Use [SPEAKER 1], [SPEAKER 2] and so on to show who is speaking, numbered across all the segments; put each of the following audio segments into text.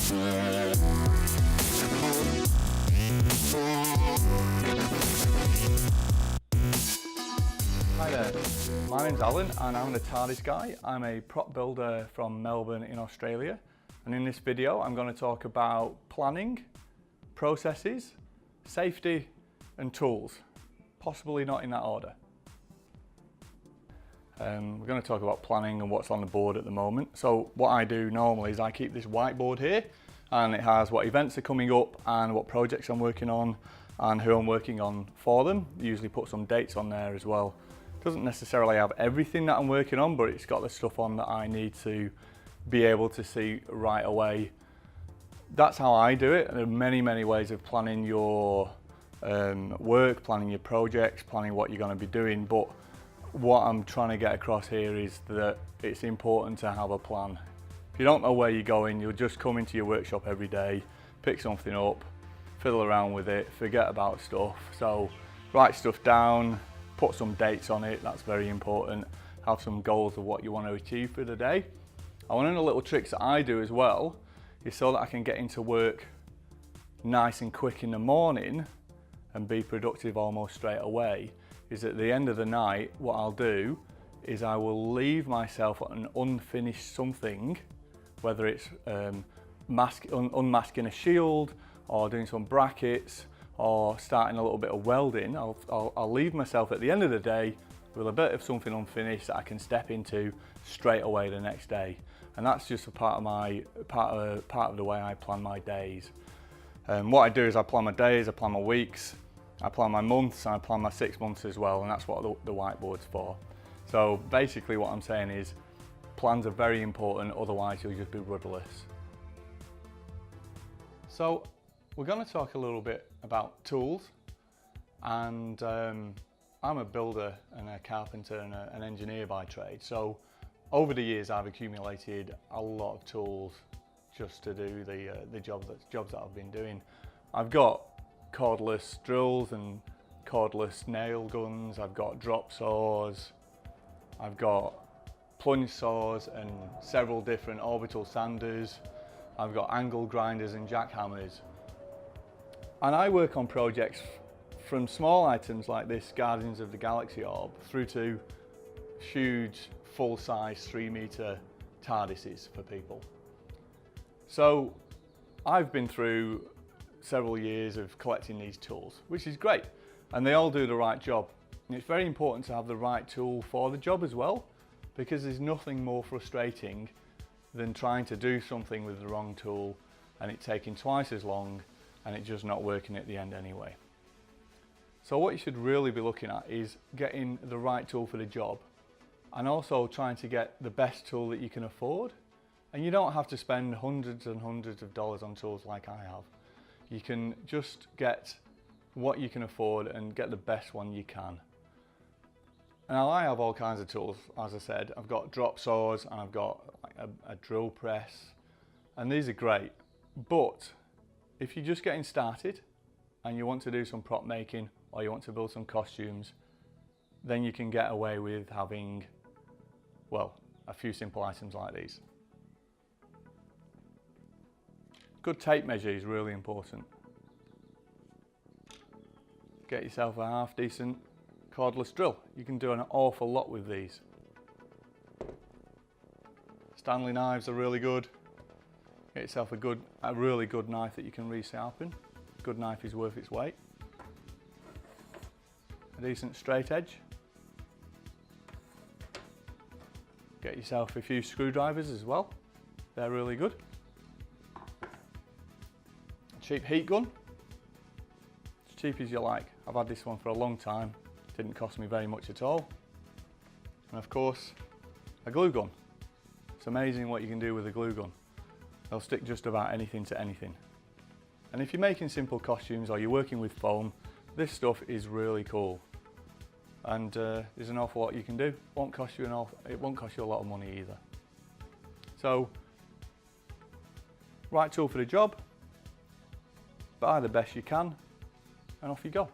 [SPEAKER 1] Hi there, my name's Allan and I'm the Tardis Guy. I'm a prop builder from Melbourne in Australia, and in this video I'm going to talk about planning, processes, safety and tools, possibly not in that order. We're going to talk about planning and what's on the board at the moment. So what I do normally is I keep this whiteboard here, and it has what events are coming up and what projects I'm working on and who I'm working on for them. Usually put some dates on there as well. Doesn't necessarily have everything that I'm working on, but it's got the stuff on that I need to be able to see right away. That's how I do it. There are many ways of planning your work, planning your projects, planning what you're going to be doing, but what I'm trying to get across here is that it's important to have a plan. If you don't know where you're going, you'll just come into your workshop every day, pick something up, fiddle around with it, forget about stuff. So write stuff down, put some dates on it, that's very important. Have some goals of what you want to achieve for the day. And one of the little tricks that I do as well is so that I can get into work nice and quick in the morning and be productive almost straight away, is at the end of the night, what I'll do is I will leave myself an unfinished something, whether it's unmasking a shield or doing some brackets or starting a little bit of welding. I'll leave myself at the end of the day with a bit of something unfinished that I can step into straight away the next day. And that's just a part of the way I plan my days. What I do is I plan my days, I plan my weeks, I plan my months, and I plan my 6 months as well, and that's what the whiteboard's for. So basically what I'm saying is plans are very important, otherwise you'll just be rudderless. So we're going to talk a little bit about tools, and I'm a builder and a carpenter and an engineer by trade. So over the years I've accumulated a lot of tools just to do the jobs that I've been doing. I've got cordless drills and cordless nail guns, I've got drop saws, I've got plunge saws and several different orbital sanders, I've got angle grinders and jackhammers. And I work on projects from small items like this Guardians of the Galaxy orb through to huge full-size 3-meter TARDISes for people. So I've been through several years of collecting these tools, which is great, and they all do the right job. And it's very important to have the right tool for the job as well, because there's nothing more frustrating than trying to do something with the wrong tool and it taking twice as long and it just not working at the end anyway. So what you should really be looking at is getting the right tool for the job, and also trying to get the best tool that you can afford. And you don't have to spend hundreds and hundreds of dollars on tools like I have. You can just get what you can afford and get the best one you can. Now I have all kinds of tools, as I said. I've got drop saws and I've got a drill press, and these are great. But if you're just getting started and you want to do some prop making or you want to build some costumes, then you can get away with having, well, a few simple items like these. Good tape measure is really important. Get yourself a half decent cordless drill. You can do an awful lot with these. Stanley knives are really good. Get yourself a really good knife that you can resharpen. A good knife is worth its weight. A decent straight edge. Get yourself a few screwdrivers as well. They're really good. Cheap heat gun, as cheap as you like. I've had this one for a long time, didn't cost me very much at all. And of course, a glue gun. It's amazing what you can do with a glue gun. They'll stick just about anything to anything. And if you're making simple costumes or you're working with foam, this stuff is really cool. And there's an awful lot you can do. It won't cost you a lot of money either. So, right tool for the job, buy the best you can, and off you go.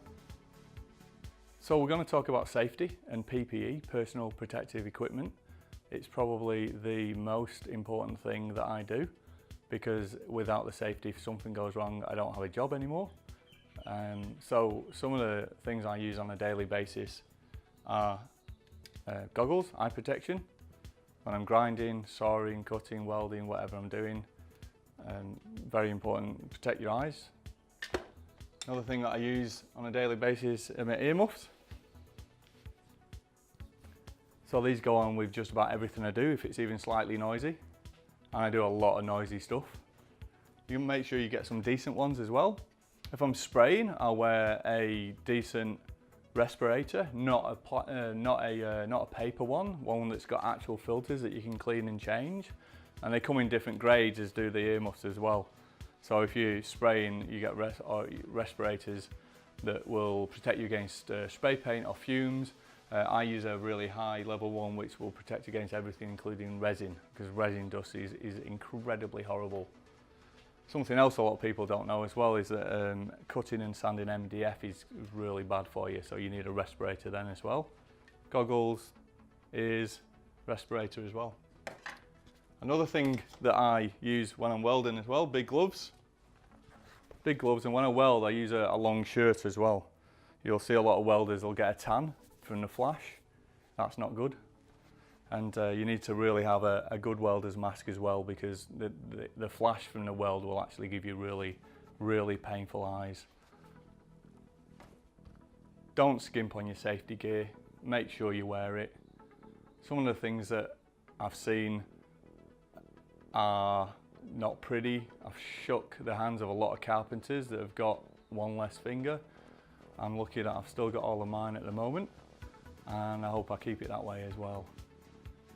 [SPEAKER 1] So we're going to talk about safety and PPE, personal protective equipment. It's probably the most important thing that I do, because without the safety, if something goes wrong, I don't have a job anymore. So some of the things I use on a daily basis are goggles, eye protection, when I'm grinding, sawing, cutting, welding, whatever I'm doing. Very important, protect your eyes. Another thing that I use on a daily basis are my earmuffs. So these go on with just about everything I do, if it's even slightly noisy. And I do a lot of noisy stuff. You can make sure you get some decent ones as well. If I'm spraying, I'll wear a decent respirator, not a paper one that's got actual filters that you can clean and change. And they come in different grades, as do the earmuffs as well. So if you're spraying, you get respirators that will protect you against spray paint or fumes. I use a really high level one which will protect against everything, including resin, because resin dust is incredibly horrible. Something else a lot of people don't know as well is that cutting and sanding MDF is really bad for you, so you need a respirator then as well. Goggles, ears, respirator as well. Another thing that I use when I'm welding as well, big gloves. Big gloves, and when I weld I use a long shirt as well. You'll see a lot of welders, they'll get a tan from the flash. That's not good. And you need to really have a good welder's mask as well, because the flash from the weld will actually give you really painful eyes. Don't skimp on your safety gear, make sure you wear it. Some of the things that I've seen are not pretty. I've shook the hands of a lot of carpenters that have got one less finger. I'm lucky that I've still got all of mine at the moment, and I hope I keep it that way as well.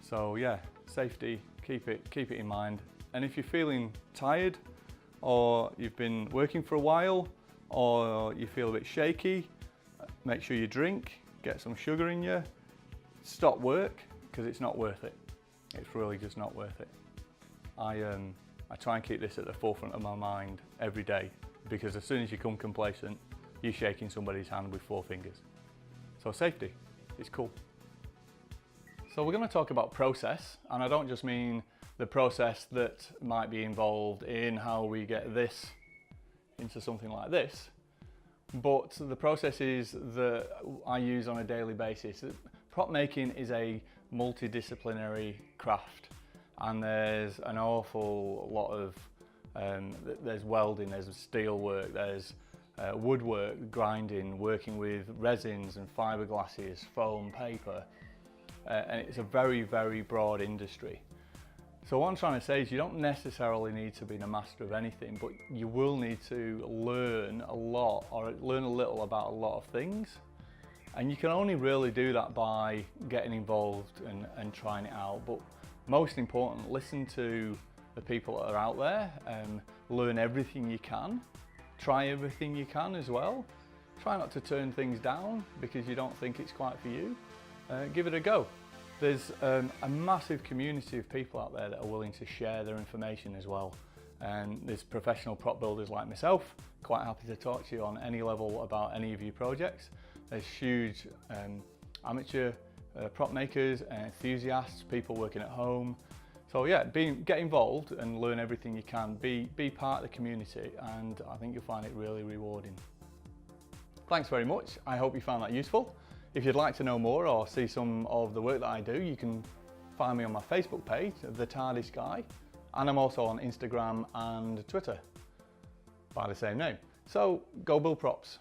[SPEAKER 1] So yeah, safety, keep it in mind. And if you're feeling tired, or you've been working for a while, or you feel a bit shaky, make sure you drink, get some sugar in you, stop work, because it's not worth it. It's really just not worth it. I try and keep this at the forefront of my mind every day, because as soon as you become complacent, you're shaking somebody's hand with 4 fingers. So safety, it's cool. So we're going to talk about process, and I don't just mean the process that might be involved in how we get this into something like this, but the processes that I use on a daily basis. Prop making is a multidisciplinary craft, and there's an awful lot of, there's welding, there's steel work, there's woodwork, grinding, working with resins and fiberglasses, foam, paper. And it's a very broad industry. So what I'm trying to say is you don't necessarily need to be the master of anything, but you will need to learn a lot, or learn a little about a lot of things. And you can only really do that by getting involved and trying it out. But most important, listen to the people that are out there and learn everything you can. Try everything you can as well. Try not to turn things down because you don't think it's quite for you. Give it a go. There's a massive community of people out there that are willing to share their information as well. And there's professional prop builders like myself, quite happy to talk to you on any level about any of your projects. There's huge amateur prop makers and enthusiasts, people working at home. So yeah, get involved and learn everything you can. Be part of the community, and I think you'll find it really rewarding. Thanks very much. I hope you found that useful. If you'd like to know more or see some of the work that I do, you can find me on my Facebook page, The Tardis Guy, and I'm also on Instagram and Twitter by the same name. So go build props.